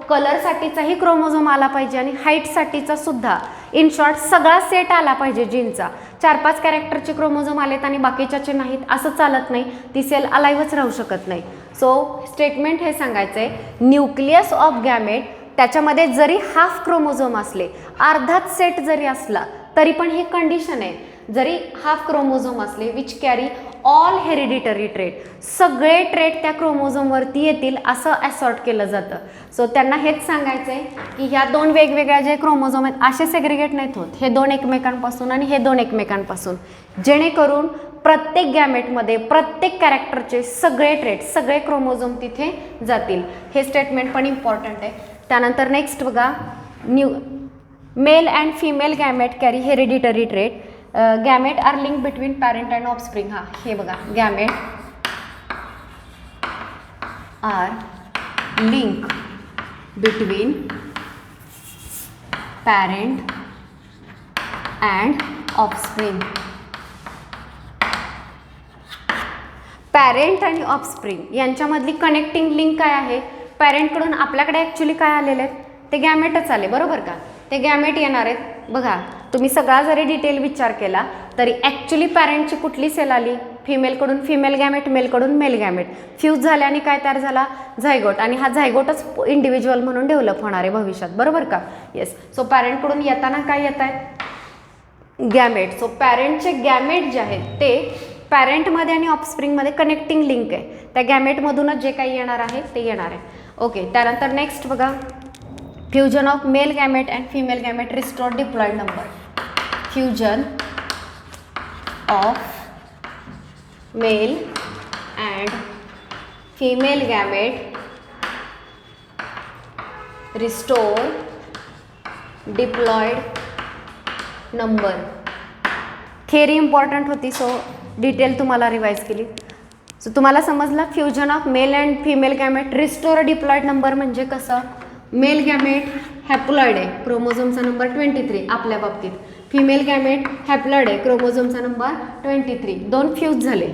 कलरसाठीचाही क्रोमोझोम आला पाहिजे आणि हाईटसाठीचा सुद्धा. इन शॉर्ट सगळा सेट आला पाहिजे जीनचा. 4-5 कॅरेक्टरचे क्रोमोझोम आलेत आणि बाकीच्याचे नाहीत असं चालत नाही, ती सेल अलाइव्हच राहू शकत नाही. सो स्टेटमेंट हे सांगायचं आहे, न्यूक्लियस ऑफ गॅमेट त्याच्यामध्ये जरी हाफ क्रोमोझोम असले, अर्धाच सेट जरी असला तरी पण ही कंडिशन आहे. जरी हाफ क्रोमोझोम असले which carry all hereditary trait, सगळे ट्रेट त्या क्रोमोझोमवरती येतील असं असॉर्ट केलं जातं. सो त्यांना हेच सांगायचं आहे की ह्या दोन वेगवेगळ्या जे क्रोमोझोम आहेत असे सेग्रिगेट नाहीत होत, हे दोन एकमेकांपासून आणि हे दोन एकमेकांपासून, जेणेकरून प्रत्येक गॅमेटमध्ये प्रत्येक कॅरेक्टरचे सगळे ट्रेट, सगळे क्रोमोझोम तिथे जातील. हे स्टेटमेंट पण इम्पॉर्टंट आहे. त्यानंतर नेक्स्ट बघा, male and female gamete carry hereditary trait. Gamete are link between parent and offspring. हा हे बघा, gamete are link between parent and offspring. Parent आणि ऑफस्प्रिंग यांच्यामधली कनेक्टिंग लिंक काय आहे? पॅरेंटकडून आपल्याकडे ॲक्च्युली काय आलेले आहेत? ते गॅमेटच आले, बरोबर का? ते गॅमेट येणार आहेत. बघा, तुम्ही सगळा जरी डिटेल विचार केला तरी ॲक्च्युली पॅरेंटची कुठली सेल आली? फिमेलकडून फिमेल गॅमेट, मेलकडून मेल गॅमेट. फ्यूज झाल्याने काय तयार झाला? झायगोट. आणि हा झायगोटच इंडिव्हिज्युअल म्हणून डेव्हलप होणार आहे भविष्यात, बरोबर का? येस. सो पॅरेंटकडून येताना काय येत आहेत? गॅमेट. सो पॅरेंटचे गॅमेट जे आहेत ते पॅरेंटमध्ये आणि ऑफस्प्रिंगमध्ये कनेक्टिंग लिंक आहे. त्या गॅमेटमधूनच जे काही येणार आहे ते येणार आहे. ओके, त्यानंतर नेक्स्ट बघा, fusion of mail gamete and female gamete restore diploid number. Fusion of male and female gamete restore diploid number. Theory important होती, सो डिटेल तुम्हाला रिवाइज केली. सो तुम्हाला समजलं fusion of male and female gamete restore diploid number म्हणजे कसं? Mail gamete haploid आहे, क्रोमोझोमचा number 23 आपल्या बाबतीत. फिमेल गॅमेट हॅप्लॉइड आहे, क्रोमोझोमचा नंबर 23. दोन फ्यूज झाले.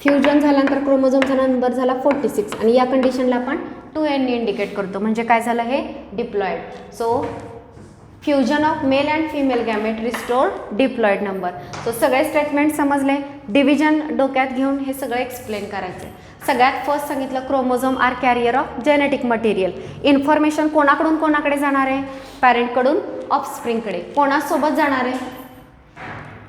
फ्युजन झाल्यानंतर क्रोमोझोमचा नंबर झाला 46 आणि या कंडिशनला आपण 2n इंडिकेट करतो, म्हणजे काय झालं? हे diploid. So fusion of male and female gamete restore diploid number. So सगळे स्टेटमेंट समजले. डिव्हिजन डोक्यात घेऊन हे सगळं एक्सप्लेन करायचं. सगळ्यात फर्स्ट सांगितलं, chromosome are carrier of genetic material. Information कोणाकडून कोणाकडे जाणार आहे? पॅरेंटकडून ऑफस्प्रिंगकडे. कोणासोबत जाणार आहे?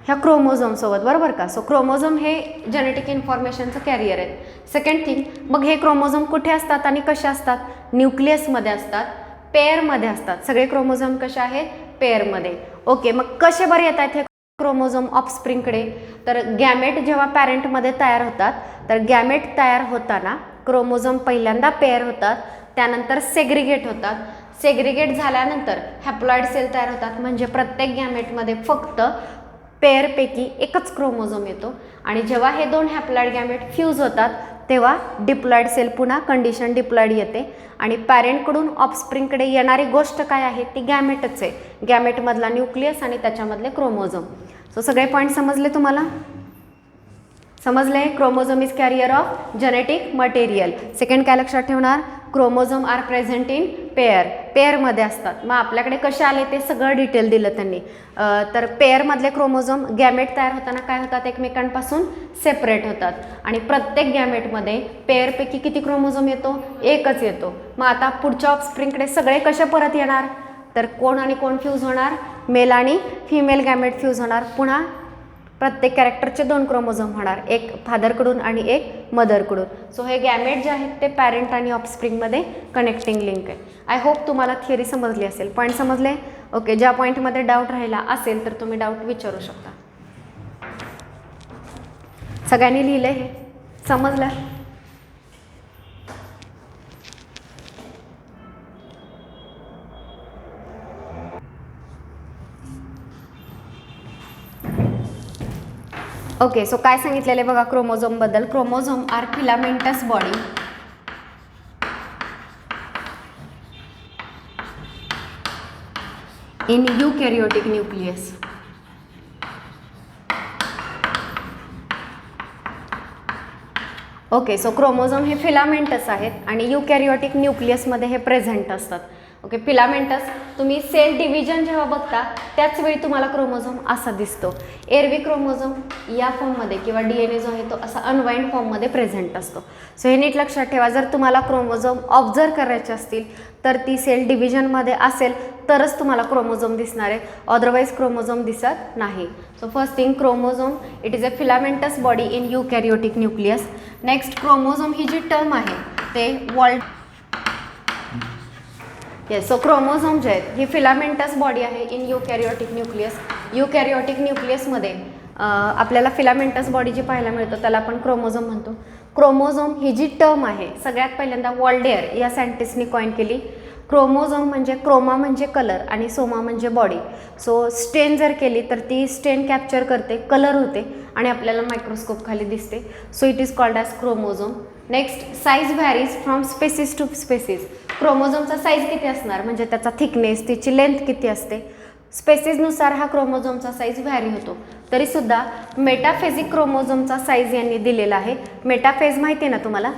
ह्या क्रोमोझोमसोबत, बरोबर का? सो क्रोमोझोम हे जेनेटिक इन्फॉर्मेशनचं कॅरियर आहेत. सेकंड थिंग, मग हे क्रोमोझोम कुठे असतात आणि कसे असतात? न्यूक्लियसमध्ये असतात, पेअरमध्ये असतात. सगळे क्रोमोझोम कसे आहेत? पेअरमध्ये. ओके, मग कसे बरे येत आहेत हे क्रोमोझोम ऑफस्प्रिंगकडे? तर गॅमेट जेव्हा पॅरेंटमध्ये तयार होतात तर गॅमेट तयार होताना क्रोमोझोम पहिल्यांदा पेअर होतात, त्यानंतर सेग्रिगेट होतात. सेग्रिगेट झाल्यानंतर हॅप्लॉइड सेल तयार होतात, म्हणजे प्रत्येक गॅमेटमध्ये फक्त पेअरपैकी एकच क्रोमोझोम येतो. आणि जेव्हा हे दोन हॅप्लॉइड गॅमेट फ्यूज होतात तेव्हा डिप्लॉइड सेल पुन्हा कंडिशन डिप्लॉइड येते. आणि पॅरेंटकडून ऑफस्प्रिंगकडे येणारी गोष्ट काय आहे? ती गॅमेटच आहे. गॅमेटमधला न्यूक्लियस आणि त्याच्यामधले क्रोमोझोम. सो सगळे पॉईंट समजले तुम्हाला? समजले? Chromosome is carrier of genetic material. Second काय लक्षात ठेवणार? Chromosome are present in pair. पेअरमध्ये असतात. मग आपल्याकडे कसे आले ते सगळं डिटेल दिलं त्यांनी. तर पेअरमधले क्रोमोझोम गॅमेट तयार होताना काय होतात? एकमेकांपासून सेपरेट होतात. आणि प्रत्येक गॅमेटमध्ये पेअरपैकी किती क्रोमोझोम येतो? एकच येतो. मग आता पुढच्या ऑफस्प्रिंगकडे सगळे कसे परत येणार? तर कोण आणि कोण फ्यूज होणार? मेल आणि फिमेल गॅमेट फ्यूज होणार. पुन्हा प्रत्येक कॅरेक्टरचे 2 क्रोमोझोम होणार, एक फादरकडून आणि एक मदरकडून. सो हे गॅमेट जे आहेत ते पॅरेंट आणि ऑफस्प्रिंगमध्ये कनेक्टिंग लिंक आहे. आय होप तुम्हाला थिअरी समजली असेल. पॉईंट समजले? ओके, ज्या पॉईंटमध्ये डाऊट राहिला असेल तर तुम्ही डाऊट विचारू शकता. सगळ्यांनी लिहिलं? हे समजलं? ओके, सो काय सांगितलेलं आहे बघा क्रोमोझोमबद्दल? Chromosome are filamentous body. In eukaryotic nucleus. Okay, so chromosome हे फिलामेंटस आहेत आणि यूकॅरियोटिक न्यूक्लियसमध्ये हे प्रेझेंट असतात. ओके, फिलामेंटस तुम्ही सेल डिव्हिजन जेव्हा बघता त्याच वेळी तुम्हाला क्रोमोझोम असा दिसतो. एरवी क्रोमोझोम या फॉर्ममध्ये किंवा DNA जो आहे तो असा अनवाइंड फॉर्ममध्ये प्रेझेंट असतो. सो हे नीट लक्षात ठेवा, जर तुम्हाला क्रोमोझोम ऑब्झर्व करायचे असतील तर ती सेल डिव्हिजनमध्ये असेल तरच तुम्हाला क्रोमोझोम दिसणार आहे, अदरवाईज क्रोमोझोम दिसत नाही. So first thing, chromosome it is a filamentous body in eukaryotic nucleus. Next, chromosome ही जी टर्म आहे ते येस, सो क्रोमोझोम जे आहेत ही फिलामेंटस बॉडी आहे इन यूकॅरियोटिक न्यूक्लियस. यूकॅरियोटिक न्यूक्लियसमध्ये आपल्याला फिलामेंटस बॉडी जी पाहायला मिळतो त्याला आपण क्रोमोझोम म्हणतो. क्रोमोझोम ही जी टर्म आहे सगळ्यात पहिल्यांदा वॉल्डेअर या सायंटिस्टनी कॉइन केली. क्रोमोझोम म्हणजे क्रोमा म्हणजे कलर आणि सोमा म्हणजे बॉडी. सो स्टेन जर केली तर ती स्टेन कॅप्चर करते, कलर होते आणि आपल्याला मायक्रोस्कोप खाली दिसते. So it is called as chromosome. Next, size varies from species to species. क्रोमोझोमचा साईज किती असणार म्हणजे त्याचा थिकनेस, तिची लेंथ किती असते, स्पेसिसनुसार हा क्रोमोझोमचा साईज व्हॅरी होतो. तरीसुद्धा मेटाफेजिक क्रोमोझोमचा साईज यांनी दिलेला आहे. मेटाफेज माहिती आहे ना तुम्हाला,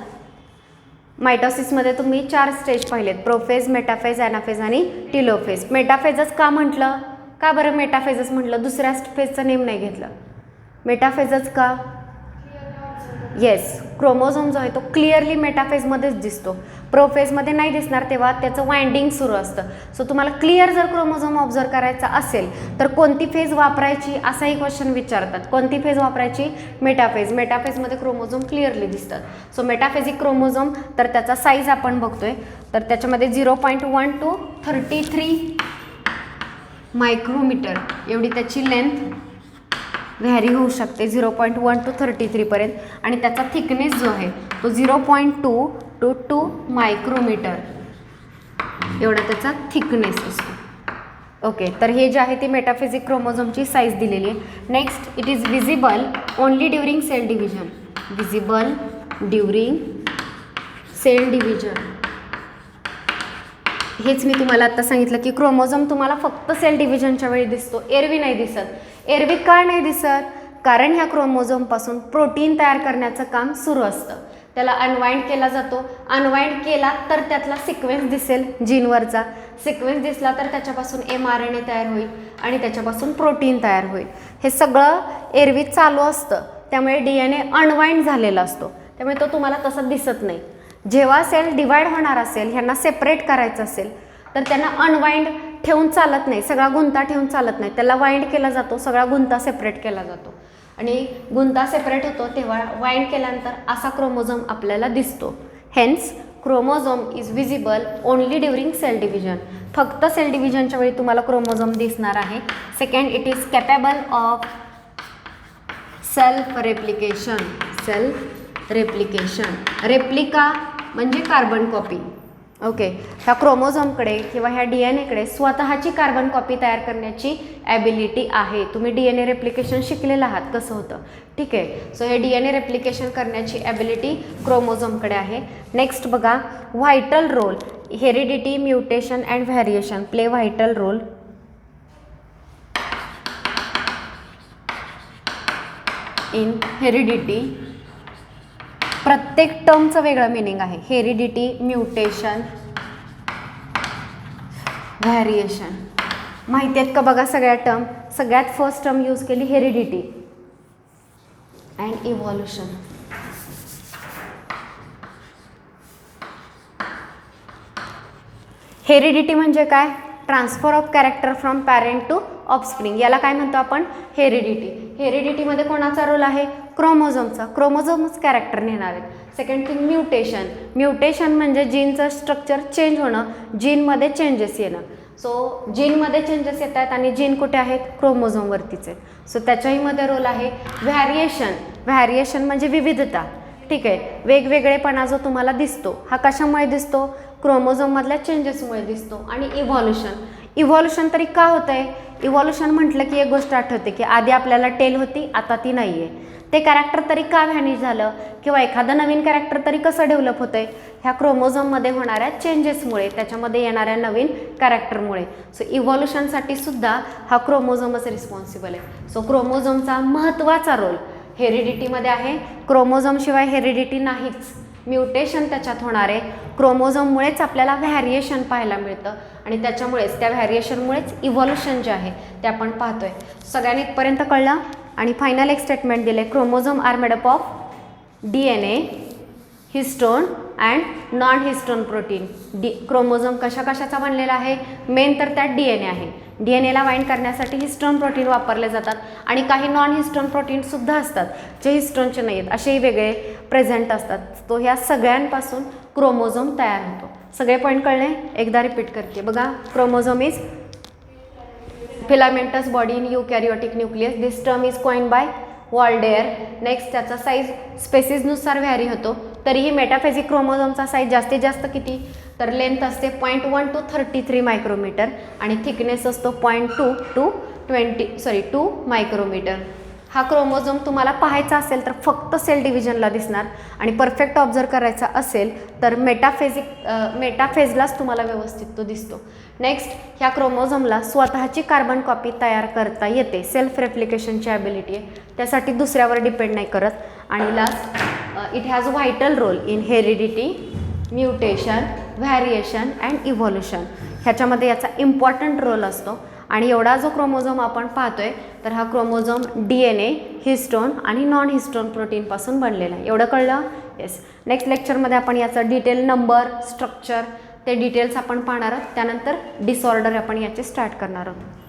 मायटोसिसमध्ये तुम्ही 4 स्टेज पाहिलेत, प्रोफेज, मेटाफेज, ॲनाफेज आणि टिलोफेज. मेटाफेजच का म्हटलं, का बरं मेटाफेजच म्हटलं, दुसऱ्या फेजचा नेम नाही घेतलं, मेटाफेजच का? येस, क्रोमोझोम जो आहे तो क्लिअरली मेटाफेजमध्येच दिसतो, प्रोफेजमध्ये नाही दिसणार, तेव्हा त्याचं वाइंडिंग सुरू असतं. सो तुम्हाला क्लिअर जर क्रोमोझोम ऑब्झर्व करायचा असेल तर कोणती फेज वापरायची असाही क्वेश्चन विचारतात. कोणती फेज वापरायची? मेटाफेज. मेटाफेजमध्ये क्रोमोझोम क्लिअरली दिसतात. सो मेटाफेजिक क्रोमोझोम तर त्याचा साईज आपण बघतोय तर त्याच्यामध्ये 0.1 to 33 मायक्रोमीटर एवढी त्याची लेंथ व्हॅरी होऊ शकते, 0.1 to 33 पर्यंत. आणि त्याचा थिकनेस जो आहे तो 0.2 to 2 मायक्रोमीटर एवढा त्याचा थिकनेस असतो. ओके, तर हे जे आहे ती मेटाफिजिक क्रोमोझोमची साईज दिलेली आहे. Next, it is visible only during cell division. Visible during cell division. हेच मी तुम्हाला आता सांगितलं की क्रोमोझोम तुम्हाला फक्त सेल डिव्हिजनच्या वेळी दिसतो, एरवी नाही दिसत. एरवी का नाही दिसत? कारण ह्या क्रोमोझोमपासून प्रोटीन तयार करण्याचं काम सुरू असतं. त्याला अनवाइंड केला जातो. अनवाइंड केला तर त्यातला सिक्वेन्स दिसेल, जीनवरचा सिक्वेन्स दिसला तर त्याच्यापासून mRNA तयार होईल आणि त्याच्यापासून प्रोटीन तयार होईल. हे सगळं एरवी चालू असतं, त्यामुळे DNA अनवाइंड झालेला असतो, त्यामुळे तो तुम्हाला तसं दिसत नाही. जेव्हा सेल डिवाइड होणार असेल, ह्यांना सेपरेट करायचं असेल तर त्यांना अनवाइंड ठेवून चालत नाही, सगळा गुंता ठेवून चालत नाही, त्याला वाइंड केला जातो, सगळा गुंता सेपरेट केला जातो. आणि गुंता सेपरेट होतो तेव्हा वाइंड केल्यानंतर असा क्रोमोझोम आपल्याला दिसतो. Hence chromosome is visible only during cell division. फक्त सेल डिव्हिजनच्या वेळी तुम्हाला क्रोमोझोम दिसणार आहे. Second, it is capable of self replication. Self replication. Replica म्हणजे कार्बन कॉपी. ओके, ह्या क्रोमोझोमकडे किंवा ह्या DNAकडे स्वतःची कार्बन कॉपी तयार करण्याची ॲबिलिटी आहे. तुम्ही DNA रेप्लिकेशन शिकलेलं आहात कसं होतं, ठीक आहे. सो हे DNA रेप्लिकेशन करण्याची ॲबिलिटी क्रोमोझोमकडे आहे. नेक्स्ट बघा, vital role. Heredity, mutation and variation play vital role in heredity. प्रत्येक टर्मचं वेगळं मिनिंग आहे. हेरिडिटी, म्युटेशन, व्हॅरिएशन माहिती आहेत का बघा सगळ्या टर्म. सगळ्यात फर्स्ट टर्म यूज केली हेरिडिटी अँड इव्हॉल्युशन. हेरिडिटी म्हणजे काय? Transfer of character from parent to offspring, याला काय म्हणतो आपण? हेरिडिटी. हेरिडिटीमध्ये कोणाचा रोल आहे? क्रोमोझोमचा. क्रोमोझोमच कॅरेक्टर नेणार आहेत. Second thing mutation. म्युटेशन म्हणजे जीनचं स्ट्रक्चर चेंज होणं, जीनमध्ये चेंजेस येणं. सो जीनमध्ये चेंजेस येत आहेत आणि जीन कुठे आहेत? क्रोमोझोमवरतीच आहेत. सो त्याच्याहीमध्ये रोल आहे. व्हॅरिएशन. व्हॅरिएशन म्हणजे विविधता, ठीक आहे. वेगवेगळेपणा जो तुम्हाला दिसतो हा कशामुळे दिसतो? क्रोमोझोममधल्या चेंजेसमुळे दिसतो. आणि इव्हॉल्युशन. इव्हॉल्युशन तरी का होतं आहे? इव्हॉल्युशन म्हटलं की एक गोष्ट आठवते की आधी आपल्याला टेल होती, आता ती नाही आहे. ते कॅरेक्टर तरी का व्हॅनिश झालं किंवा एखादं नवीन कॅरेक्टर तरी कसं डेव्हलप होतं आहे? ह्या क्रोमोझोममध्ये होणाऱ्या चेंजेसमुळे, त्याच्यामध्ये येणाऱ्या नवीन कॅरेक्टरमुळे. सो इव्हॉल्युशनसाठी सुद्धा हा क्रोमोझोमच रिस्पॉन्सिबल आहे. सो क्रोमोझोमचा महत्त्वाचा रोल हेरिडिटीमध्ये आहे. क्रोमोझोमशिवाय हेरिडिटी नाहीच. म्युटेशन त्याच्यात होणार आहे. क्रोमोझोममुळेच आपल्याला व्हॅरिएशन पाहायला मिळतं आणि त्याच्यामुळेच, त्या व्हॅरिएशनमुळेच इव्हॉल्युशन जे आहे ते आपण पाहतोय. सगळ्यांनी इथपर्यंत कळलं. आणि फायनल एक स्टेटमेंट दिले, chromosome are made up of DNA, histone and non histone protein. Chromosome कशा कशाचा बनलेला आहे? मेन तर त्यात DNA आहे. DNA ला बाइंड करण्यासाठी हिस्टोन प्रोटीन वापरले जातात आणि काही नॉन हिस्टोन प्रोटीनसुद्धा असतात जे हिस्टोनचे नाही आहेत, असेही वेगळे प्रेझेंट असतात. तो ह्या सगळ्यांपासून क्रोमोझोम तयार होतो. सगळे पॉईंट कळले? एकदा रिपीट करते बघा. Chromosome is filamentous body in eukaryotic nucleus. This term is coined by Waldeyer. Next त्याचा साईज स्पेसिसनुसार व्हॅरी होतो. तरीही मेटाफेजिक क्रोमोझोमचा साईज जास्तीत जास्त किती? तर लेंथ असते 0.1 to 33 मायक्रोमीटर आणि थिकनेस असतो 0.2 to 2 मायक्रोमीटर. हा क्रोमोझोम तुम्हाला पाहायचा असेल तर फक्त सेल डिव्हिजनला दिसणार आणि परफेक्ट ऑब्झर्व करायचा असेल तर मेटाफेजलाच तुम्हाला व्यवस्थित तो दिसतो. नेक्स्ट, ह्या क्रोमोझोमला स्वतःची कार्बन कॉपी तयार करता येते. सेल्फ रेप्लिकेशनची ॲबिलिटी आहे, त्यासाठी दुसऱ्यावर डिपेंड नाही करत. आणि last, it has a vital role in heredity, mutation, variation and evolution. ह्याच्यामध्ये याचा इम्पॉर्टंट रोल असतो. आणि एवढा जो क्रोमोझोम आपण पाहतोय तर हा क्रोमोझोम DNA, हिस्टोन आणि नॉन हिस्टोन प्रोटीनपासून बनलेला आहे. एवढं कळलं? येस. नेक्स्ट लेक्चरमध्ये आपण याचा डिटेल, नंबर, स्ट्रक्चर ते डिटेल्स आपण पाहणार आहोत. त्यानंतर डिसऑर्डर आपण याचे स्टार्ट करणार आहोत.